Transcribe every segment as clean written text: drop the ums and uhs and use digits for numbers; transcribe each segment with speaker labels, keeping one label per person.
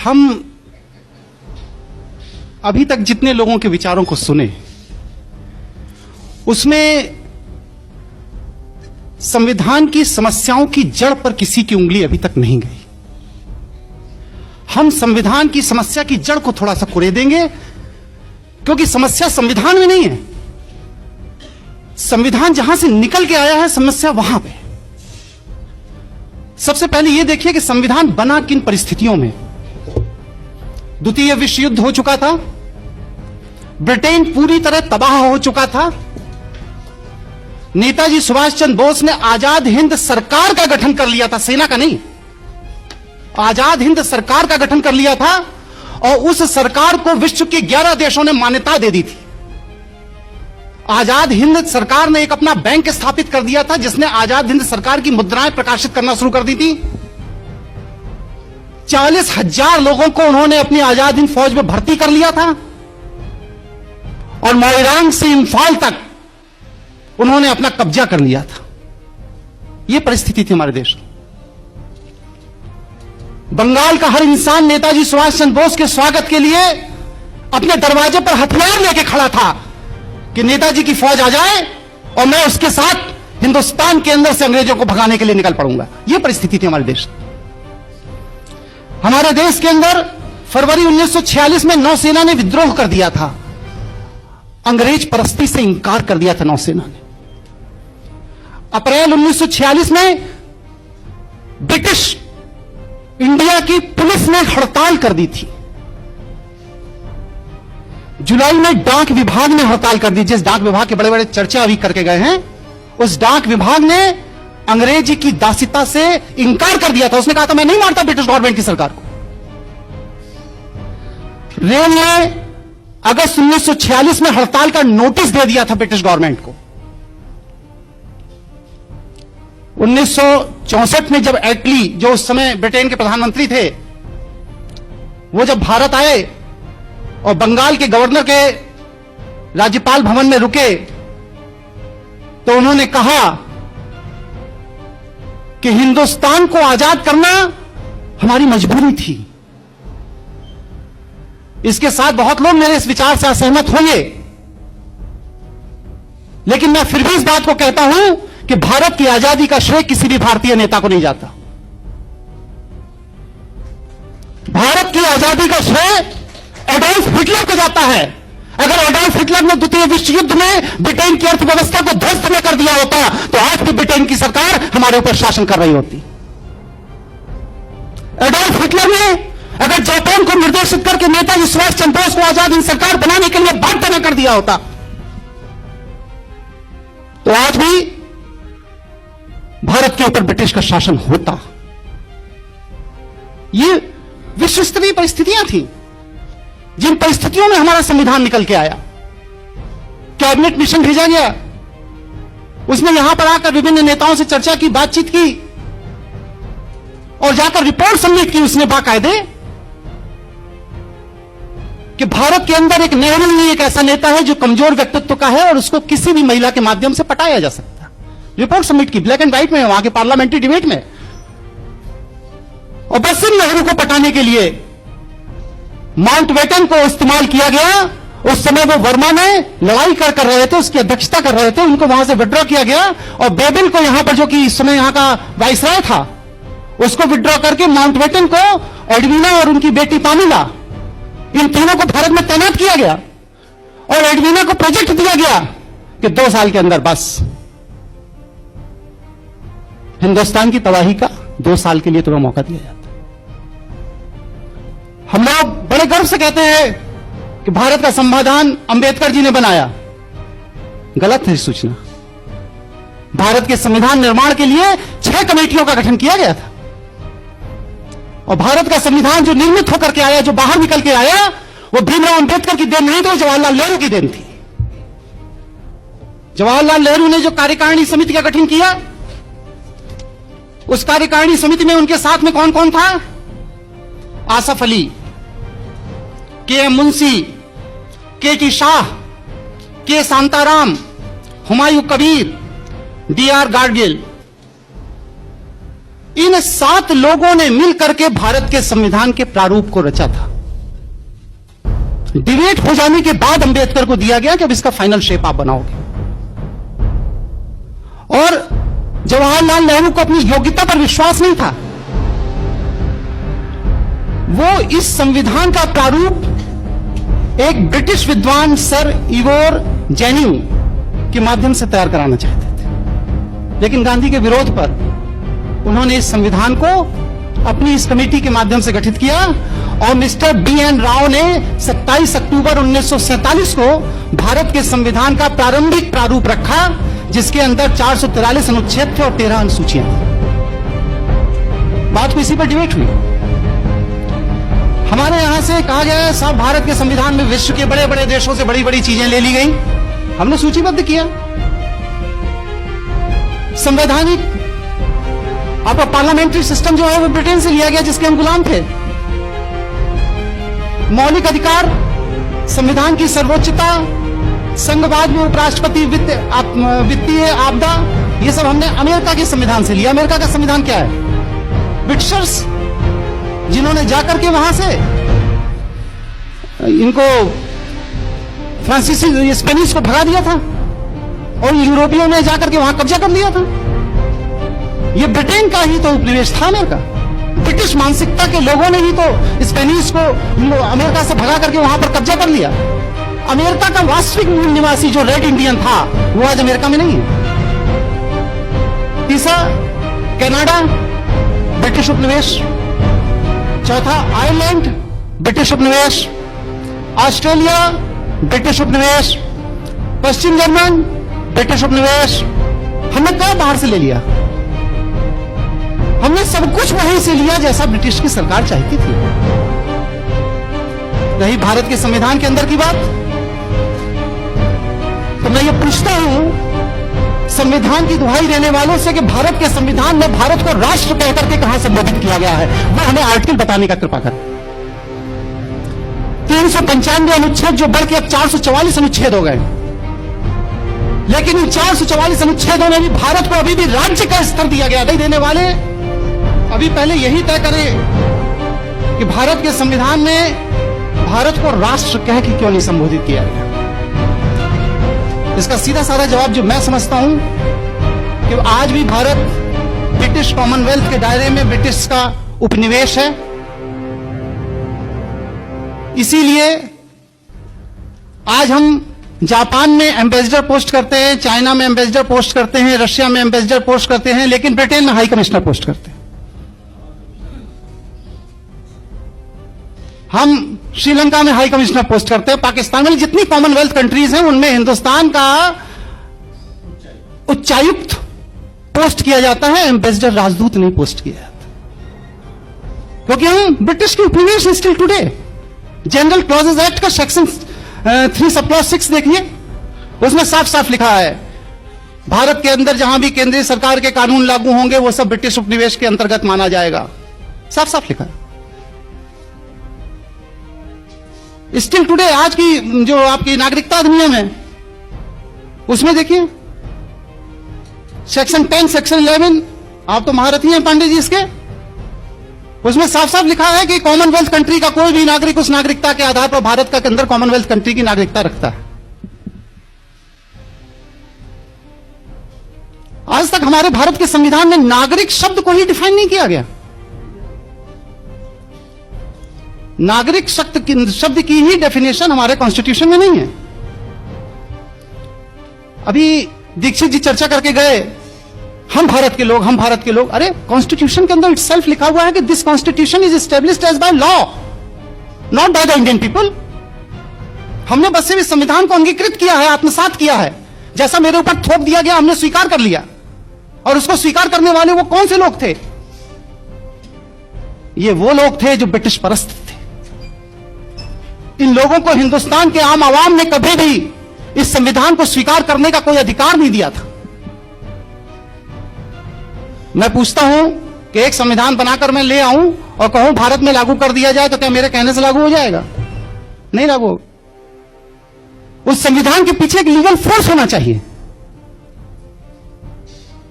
Speaker 1: हम अभी तक जितने लोगों के विचारों को सुने उसमें संविधान की समस्याओं की जड़ पर किसी की उंगली अभी तक नहीं गई। हम संविधान की समस्या की जड़ को थोड़ा सा कुरेदेंगे, क्योंकि समस्या संविधान में नहीं है। संविधान जहां से निकल के आया है, समस्या वहां पे। सबसे पहले यह देखिए कि संविधान बना किन परिस्थितियों में। द्वितीय विश्व युद्ध हो चुका था, ब्रिटेन पूरी तरह तबाह हो चुका था। नेताजी सुभाष चंद्र बोस ने आजाद हिंद सरकार का गठन कर लिया था, सेना का नहीं, आजाद हिंद सरकार का गठन कर लिया था, और उस सरकार को विश्व के 11 देशों ने मान्यता दे दी थी। आजाद हिंद सरकार ने एक अपना बैंक स्थापित कर दिया था, जिसने आजाद हिंद सरकार की मुद्राएं प्रकाशित करना शुरू कर दी थी। 40,000 लोगों को उन्होंने अपनी आजाद हिंद फौज में भर्ती कर लिया था, और मोइरांग से इंफाल तक उन्होंने अपना कब्जा कर लिया था। यह परिस्थिति थी हमारे देश में। बंगाल का हर इंसान नेताजी सुभाष चंद्र बोस के स्वागत के लिए अपने दरवाजे पर हथियार लेके खड़ा था कि नेताजी की फौज आ जाए और मैं उसके साथ हिंदुस्तान के अंदर से अंग्रेजों को भगाने के लिए निकल पड़ूंगा। यह परिस्थिति थी हमारे देश। हमारे देश के अंदर फरवरी 1946 में नौसेना ने विद्रोह कर दिया था। अंग्रेज परस्ती से इंकार कर दिया था नौसेना ने। अप्रैल 1946 में ब्रिटिश इंडिया की पुलिस ने हड़ताल कर दी थी। जुलाई में डाक विभाग ने हड़ताल कर दी। जिस डाक विभाग के बड़े बड़े चर्चा अभी करके गए हैं, उस डाक विभाग ने अंग्रेजी की दासिता से इंकार कर दिया था। उसने कहा था मैं नहीं मानता ब्रिटिश गवर्नमेंट की सरकार को। रेल ने अगस्त 1946 में हड़ताल का नोटिस दे दिया था ब्रिटिश गवर्नमेंट को। 1964 में जब एटली, जो उस समय ब्रिटेन के प्रधानमंत्री थे, वो जब भारत आए और बंगाल के गवर्नर के राज्यपाल भवन में रुके, तो उन्होंने कहा कि हिंदुस्तान को आजाद करना हमारी मजबूरी थी। इसके साथ बहुत लोग मेरे इस विचार से असहमत होंगे, लेकिन मैं फिर भी इस बात को कहता हूं कि भारत की आजादी का श्रेय किसी भी भारतीय नेता को नहीं जाता। भारत की आजादी का श्रेय एडोल्फ हिटलर को जाता है। अगर एडोल्फ हिटलर ने द्वितीय विश्व युद्ध में ब्रिटेन की अर्थव्यवस्था को ध्वस्त न कर दिया होता, तो आज भी ब्रिटेन की सरकार हमारे ऊपर शासन कर रही होती। एडोल्फ हिटलर ने अगर जापान को निर्देशित करके नेताजी सुभाष चंद्र बोस को आजाद हिंद सरकार बनाने के लिए बाध्य न कर दिया होता, तो आज भी भारत के ऊपर ब्रिटिश का शासन होता। ये विश्व स्तरीय परिस्थितियां थी, जिन परिस्थितियों में हमारा संविधान निकल के आया। कैबिनेट मिशन भेजा गया, उसने यहां पर आकर विभिन्न नेताओं से चर्चा की, बातचीत की, और जाकर रिपोर्ट सबमिट की उसने बाकायदे कि भारत के अंदर एक नेहरू ही एक ऐसा नेता है जो कमजोर व्यक्तित्व का है और उसको किसी भी महिला के माध्यम से पटाया जा सकता है। रिपोर्ट सबमिट की, ब्लैक एंड व्हाइट में, वहां के पार्लियामेंट्री डिबेट में। और बस नेहरू को पटाने के लिए माउंटबेटन को इस्तेमाल किया गया। उस समय वो वर्मा ने लड़ाई कर रहे थे, उसकी अध्यक्षता कर रहे थे, उनको वहां से विड्रॉ किया गया, और बेबिल को यहां पर, जो कि इस समय यहां का वाइसराय था, उसको विड्रॉ करके माउंटबेटन को, एडविना और उनकी बेटी पामिला, इन तीनों को भारत में तैनात किया गया। और एडविना को प्रोजेक्ट दिया गया कि 2 साल के अंदर बस हिंदुस्तान की तबाही का 2 साल के लिए तुम्हें मौका दिया जाता। हम लोग बड़े गर्व से कहते हैं कि भारत का संविधान अंबेडकर जी ने बनाया। गलत है सूचना। भारत के संविधान निर्माण के लिए 6 कमेटियों का गठन किया गया था, और भारत का संविधान जो निर्मित होकर के आया, जो बाहर निकल के आया, वो भीमराव अंबेडकर की देन नहीं थी, जवाहरलाल नेहरू की देन थी। जवाहरलाल नेहरू ने जो कार्यकारिणी समिति का गठन किया, उस कार्यकारिणी समिति में उनके साथ में कौन कौन था? आसफ अली, के एम मुंशी, के टी शाह, के शांताराम, हुमायूं कबीर, डी आर गाडगिल। इन 7 लोगों ने मिलकर के भारत के संविधान के प्रारूप को रचा था। डिबेट हो जाने के बाद अंबेडकर को दिया गया कि अब इसका फाइनल शेप आप बनाओगे। और जवाहरलाल नेहरू को अपनी योग्यता पर विश्वास नहीं था। वो इस संविधान का प्रारूप एक ब्रिटिश विद्वान सर इवोर जेनिंग के माध्यम से तैयार कराना चाहते थे, लेकिन गांधी के विरोध पर उन्होंने इस संविधान को अपनी इस कमेटी के माध्यम से गठित किया और मिस्टर B.N. राव ने 27 अक्टूबर 1947 को भारत के संविधान का प्रारंभिक प्रारूप रखा, जिसके अंदर 443 अनुच्छेद थे और 13 अनुसूचियां थी। बात को इसी पर डिबेट हुई। हमारे यहां से कहा गया साहब भारत के संविधान में विश्व के बड़े बड़े देशों से बड़ी बड़ी चीजें ले ली गई। हमने सूचीबद्ध किया। संवैधानिक आपका पार्लियामेंट्री सिस्टम जो है वो ब्रिटेन से लिया गया, जिसके हम गुलाम थे। मौलिक अधिकार, संविधान की सर्वोच्चता, संघवाद में उपराष्ट्रपति, वित्तीय आपदा, ये सब हमने अमेरिका के संविधान से लिया। अमेरिका का संविधान क्या है? ब्रिटिशर्स जिन्होंने जाकर के वहां से इनको फ्रांसीसी स्पेनिश को भगा दिया था और यूरोपियों ने जाकर के वहां कब्जा कर लिया था। ये ब्रिटेन का ही तो उपनिवेश था अमेरिका। ब्रिटिश मानसिकता के लोगों ने ही तो स्पेनिश को अमेरिका से भगा करके वहां पर कब्जा कर लिया। अमेरिका का वास्तविक मूल निवासी जो रेड इंडियन था वो आज अमेरिका में नहीं है। तीसरा, कनाडा ब्रिटिश उपनिवेश। चौथा, आयरलैंड ब्रिटिश उपनिवेश। ऑस्ट्रेलिया ब्रिटिश उपनिवेश। पश्चिम जर्मन ब्रिटिश उपनिवेश। हमने क्या बाहर से ले लिया? हमने सब कुछ वहीं से लिया जैसा ब्रिटिश की सरकार चाहती थी। रही भारत के संविधान के अंदर की बात, तो मैं ये पूछता हूं संविधान की दुहाई देने वालों से कि भारत के संविधान में भारत को राष्ट्र कहकर के कहां संबोधित किया गया है? वो हमें आर्टिकल बताने का कृपा कर। 395 अनुच्छेद जो बढ़ के अब 444 अनुच्छेद हो गए, लेकिन इन 444 अनुच्छेदों में भी भारत को अभी भी राज्य का स्तर दिया गया नहीं। देने वाले अभी पहले यही तय करें कि भारत के संविधान में भारत को राष्ट्र कह के क्यों नहीं संबोधित किया गया। इसका सीधा साधा जवाब जो मैं समझता हूं कि आज भी भारत ब्रिटिश कॉमनवेल्थ के दायरे में ब्रिटिश का उपनिवेश है। इसीलिए आज हम जापान में एम्बेसडर पोस्ट करते हैं, चाइना में एम्बेसडर पोस्ट करते हैं, रशिया में एम्बेसडर पोस्ट करते हैं, लेकिन ब्रिटेन में हाई कमिश्नर पोस्ट करते हैं। हम श्रीलंका में हाई कमिश्नर पोस्ट करते हैं। पाकिस्तान में जितनी कॉमनवेल्थ कंट्रीज हैं उनमें हिंदुस्तान का उच्चायुक्त पोस्ट किया जाता है, एम्बेसडर राजदूत नहीं पोस्ट किया जाता, क्योंकि हम ब्रिटिश के उपनिवेश still today. General clauses act का सेक्शन 3(6) देखिए, उसमें साफ साफ लिखा है भारत के अंदर जहां भी केंद्रीय सरकार के कानून लागू होंगे वो सब ब्रिटिश उपनिवेश के अंतर्गत माना जाएगा। साफ साफ लिखा है। स्टिल टुडे आज की जो आपकी नागरिकता अधिनियम है उसमें देखिए सेक्शन 10, सेक्शन 11, आप तो महारथी हैं पांडे जी इसके, उसमें साफ साफ लिखा है कि कॉमनवेल्थ कंट्री का कोई भी नागरिक उस नागरिकता के आधार पर भारत का अंदर कॉमनवेल्थ कंट्री की नागरिकता रखता है। आज तक हमारे भारत के संविधान में नागरिक शब्द को ही डिफाइन नहीं किया गया। नागरिक शब्द की ही डेफिनेशन हमारे कॉन्स्टिट्यूशन में नहीं है। अभी दीक्षित जी चर्चा करके गए, हम भारत के लोग, हम भारत के लोग। अरे कॉन्स्टिट्यूशन के अंदर इटसेल्फ लिखा हुआ है कि this constitution is established as by law, not by the Indian people. हमने बस सिर्फ इस संविधान को अंगीकृत किया है, आत्मसात किया है। जैसा मेरे ऊपर थोप दिया गया हमने स्वीकार कर लिया। और उसको स्वीकार करने वाले वो कौन से लोग थे? ये वो लोग थे जो ब्रिटिश परस्त थे। इन लोगों को हिंदुस्तान के आम आवाम ने कभी भी इस संविधान को स्वीकार करने का कोई अधिकार नहीं दिया था। मैं पूछता हूं कि एक संविधान बनाकर मैं ले आऊं और कहूं भारत में लागू कर दिया जाए तो क्या मेरे कहने से लागू हो जाएगा? नहीं लागू होगा। उस संविधान के पीछे एक लीगल फोर्स होना चाहिए।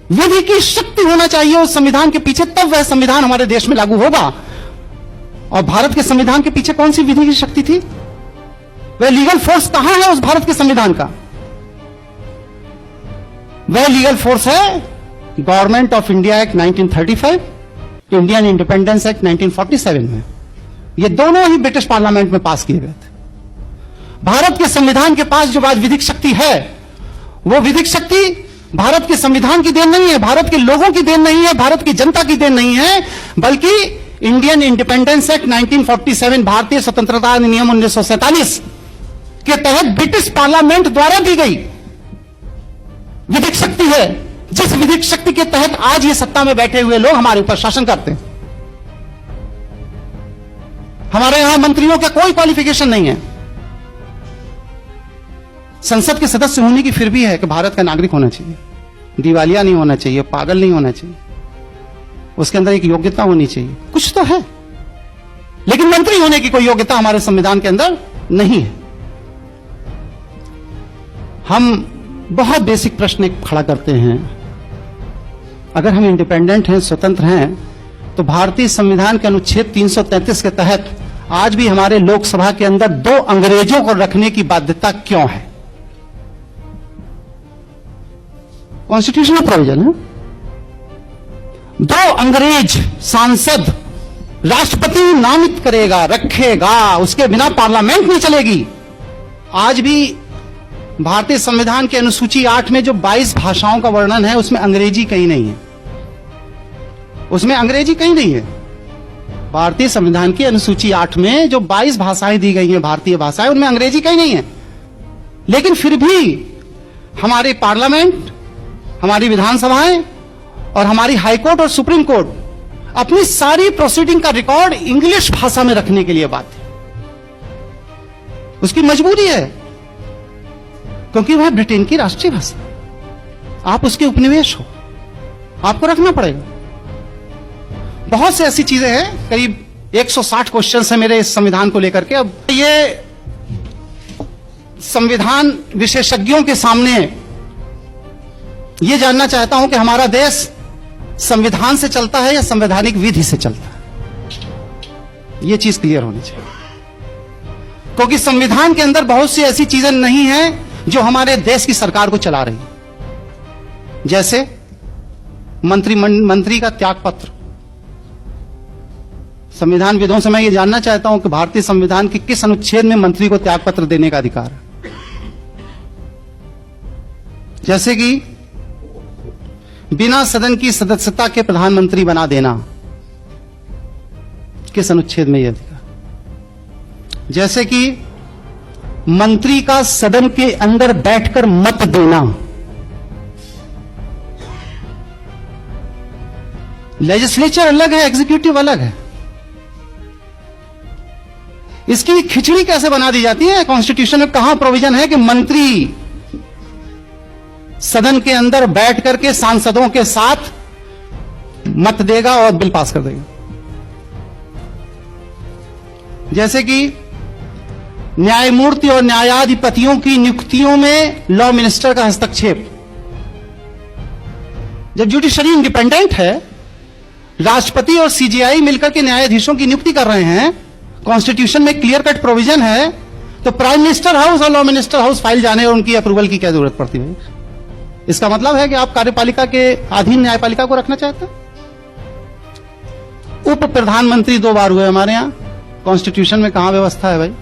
Speaker 1: विधि की शक्ति होना चाहिए उस संविधान के पीछे, तब वह संविधान हमारे देश में लागू होगा। और भारत के संविधान के पीछे कौन सी विधि की शक्ति थी? वह लीगल फोर्स कहां है उस भारत के संविधान का? वह लीगल फोर्स है government of India act 1935, Indian independence act 1947 में। ये दोनों ही ब्रिटिश पार्लियामेंट में पास किए गए थे। भारत के संविधान के पास जो आज विधिक शक्ति है, वो विधिक शक्ति भारत के संविधान की देन नहीं है, भारत के लोगों की देन नहीं है, भारत की जनता की देन नहीं है, बल्कि इंडियन इंडिपेंडेंस एक्ट 1947, भारतीय स्वतंत्रता अधिनियम 1947 के तहत ब्रिटिश पार्लियामेंट द्वारा दी गई विधिक शक्ति है, जिस विधिक शक्ति के तहत आज ये सत्ता में बैठे हुए लोग हमारे ऊपर शासन करते हैं। हमारे यहां मंत्रियों का कोई क्वालिफिकेशन नहीं है, संसद के सदस्य होने की फिर भी है कि भारत का नागरिक होना चाहिए, दिवालिया नहीं होना चाहिए, पागल नहीं होना चाहिए, उसके अंदर एक योग्यता होनी चाहिए, कुछ तो है, लेकिन मंत्री होने की कोई योग्यता हमारे संविधान के अंदर नहीं है। हम बहुत बेसिक प्रश्न एक खड़ा करते हैं, अगर हम इंडिपेंडेंट हैं, स्वतंत्र हैं, तो भारतीय संविधान के अनुच्छेद 333 के तहत आज भी हमारे लोकसभा के अंदर 2 अंग्रेजों को रखने की बाध्यता क्यों है? कॉन्स्टिट्यूशनल प्रोविजन है। 2 अंग्रेज सांसद राष्ट्रपति नामित करेगा, रखेगा, उसके बिना पार्लियामेंट नहीं चलेगी। आज भी भारतीय संविधान के अनुसूची 8 में जो 22 भाषाओं का वर्णन है, उसमें अंग्रेजी कहीं नहीं है, उसमें अंग्रेजी कहीं नहीं है। भारतीय संविधान की अनुसूची 8 में जो 22 भाषाएं दी गई हैं, भारतीय भाषाएं, उनमें अंग्रेजी कहीं नहीं है। लेकिन फिर भी हमारे पार्लियामेंट, हमारी विधानसभाएं और हमारी हाईकोर्ट और सुप्रीम कोर्ट अपनी सारी प्रोसीडिंग का रिकॉर्ड इंग्लिश भाषा में रखने के लिए बाध्य है। उसकी मजबूरी है, क्योंकि वह ब्रिटेन की राष्ट्रीय भाषा, आप उसके उपनिवेश हो, आपको रखना पड़ेगा। बहुत से ऐसी चीजें हैं, करीब 160 क्वेश्चन है मेरे इस संविधान को लेकर के। अब ये संविधान विशेषज्ञों के सामने ये जानना चाहता हूं कि हमारा देश संविधान से चलता है या संवैधानिक विधि से चलता है, ये चीज क्लियर होनी चाहिए। क्योंकि संविधान के अंदर बहुत सी ऐसी चीजें नहीं हैं जो हमारे देश की सरकार को चला रही है, जैसे मंत्री का त्याग पत्र। संविधान विदों से मैं ये जानना चाहता हूं कि भारतीय संविधान के किस अनुच्छेद में मंत्री को त्याग पत्र देने का अधिकार है? जैसे कि बिना सदन की सदस्यता के प्रधानमंत्री बना देना, किस अनुच्छेद में यह अधिकार? जैसे कि मंत्री का सदन के अंदर बैठकर मत देना। लेजिस्लेचर अलग है, एग्जीक्यूटिव अलग है, इसकी खिचड़ी कैसे बना दी जाती है? कॉन्स्टिट्यूशन में कहां प्रोविजन है कि मंत्री सदन के अंदर बैठ करके सांसदों के साथ मत देगा और बिल पास कर देगा? जैसे कि न्यायमूर्ति और न्यायाधिपतियों की नियुक्तियों में लॉ मिनिस्टर का हस्तक्षेप। जब जुडिशरी इंडिपेंडेंट है, राष्ट्रपति और सीजीआई मिलकर के न्यायाधीशों की नियुक्ति कर रहे हैं, कॉन्स्टिट्यूशन में क्लियर कट प्रोविजन है, तो प्राइम मिनिस्टर हाउस और लॉ मिनिस्टर हाउस फाइल जाने और उनकी अप्रूवल की क्या जरूरत पड़ती है? इसका मतलब है कि आप कार्यपालिका के अधीन न्यायपालिका को रखना चाहते हैं। उप प्रधानमंत्री 2 बार हुए हमारे यहां, कॉन्स्टिट्यूशन में कहां व्यवस्था है भाई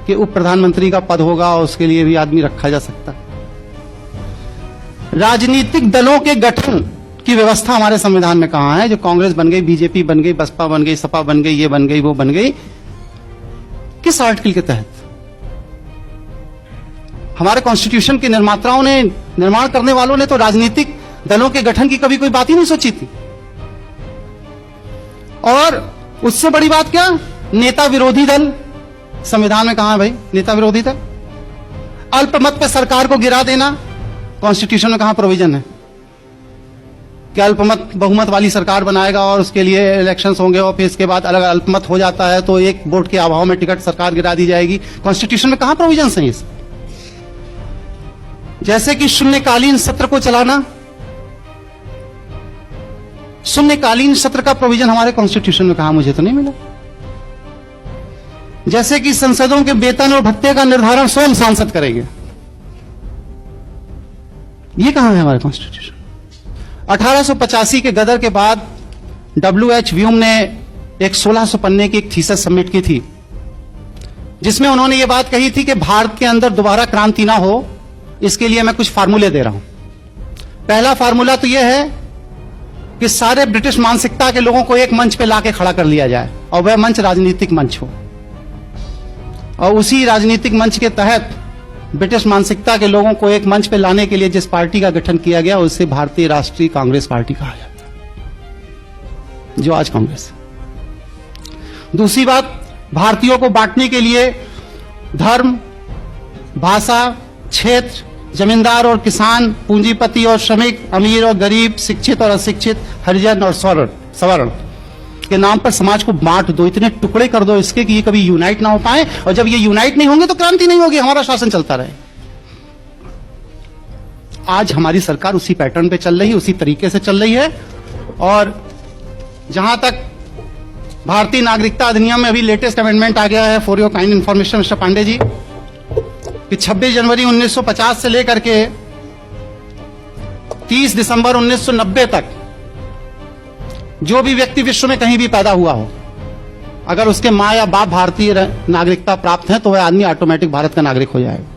Speaker 1: कि उप प्रधानमंत्री का पद होगा और उसके लिए भी आदमी रखा जा सकता है? राजनीतिक दलों के गठन की व्यवस्था हमारे संविधान में कहां है? जो कांग्रेस बन गई, बीजेपी बन गई, बसपा बन गई, सपा बन गई, ये बन गई, वो बन गई, किस आर्टिकल के तहत? हमारे कॉन्स्टिट्यूशन के निर्माताओं ने, निर्माण करने वालों ने तो राजनीतिक दलों के गठन की कभी कोई बात ही नहीं सोची थी। और उससे बड़ी बात क्या, नेता विरोधी दल संविधान में कहां है भाई? नेता विरोधी दल, अल्पमत पे सरकार को गिरा देना, कॉन्स्टिट्यूशन में कहां प्रोविजन है कि अल्पमत बहुमत वाली सरकार बनाएगा और उसके लिए इलेक्शंस होंगे और फिर इसके बाद अलग अल्पमत हो जाता है तो एक वोट के अभाव में टिकट सरकार गिरा दी जाएगी? कॉन्स्टिट्यूशन में कहां प्रोविजन है इस? जैसे कि शून्यकालीन सत्र को चलाना, शून्यकालीन सत्र का प्रोविजन हमारे कॉन्स्टिट्यूशन में कहा, मुझे तो नहीं मिला। जैसे कि संसदों के वेतन और भत्ते का निर्धारण स्वयं सांसद करेंगे, ये कहां है हमारे कॉन्स्टिट्यूशन। 1885 के गदर के बाद W.H. व्यूम ने एक 1600 पन्ने की एक थीसिस सबमिट की थी, जिसमें उन्होंने ये बात कही थी कि भारत के अंदर दोबारा क्रांति ना हो, इसके लिए मैं कुछ फार्मूले दे रहा हूं। पहला फार्मूला तो यह है कि सारे ब्रिटिश मानसिकता के लोगों को एक मंच पे लाके खड़ा कर लिया जाए, और वह मंच राजनीतिक मंच हो, और उसी राजनीतिक मंच के तहत ब्रिटिश मानसिकता के लोगों को एक मंच पे लाने के लिए जिस पार्टी का गठन किया गया उसे भारतीय राष्ट्रीय कांग्रेस पार्टी कहा जाता है, जो आज कांग्रेस है। दूसरी बात, भारतीयों को बांटने के लिए धर्म, भाषा, क्षेत्र, जमींदार और किसान, पूंजीपति और श्रमिक, अमीर और गरीब, शिक्षित और अशिक्षित, हरिजन और सवर्ण के नाम पर समाज को बांट दो, इतने टुकड़े कर दो इसके कि ये कभी यूनाइट ना हो पाए, और जब ये यूनाइट नहीं होंगे तो क्रांति नहीं होगी, हमारा शासन चलता रहे। आज हमारी सरकार उसी पैटर्न पे चल रही है, उसी तरीके से चल रही है। और जहां तक भारतीय नागरिकता अधिनियम में अभी लेटेस्ट अमेंडमेंट आ गया है, for your kind information mister Pandey ji, कि 26 जनवरी 1950 से लेकर के 30 दिसंबर 1990 तक जो भी व्यक्ति विश्व में कहीं भी पैदा हुआ हो, अगर उसके मां या बाप भारतीय नागरिकता प्राप्त है तो वह आदमी ऑटोमेटिक भारत का नागरिक हो जाएगा।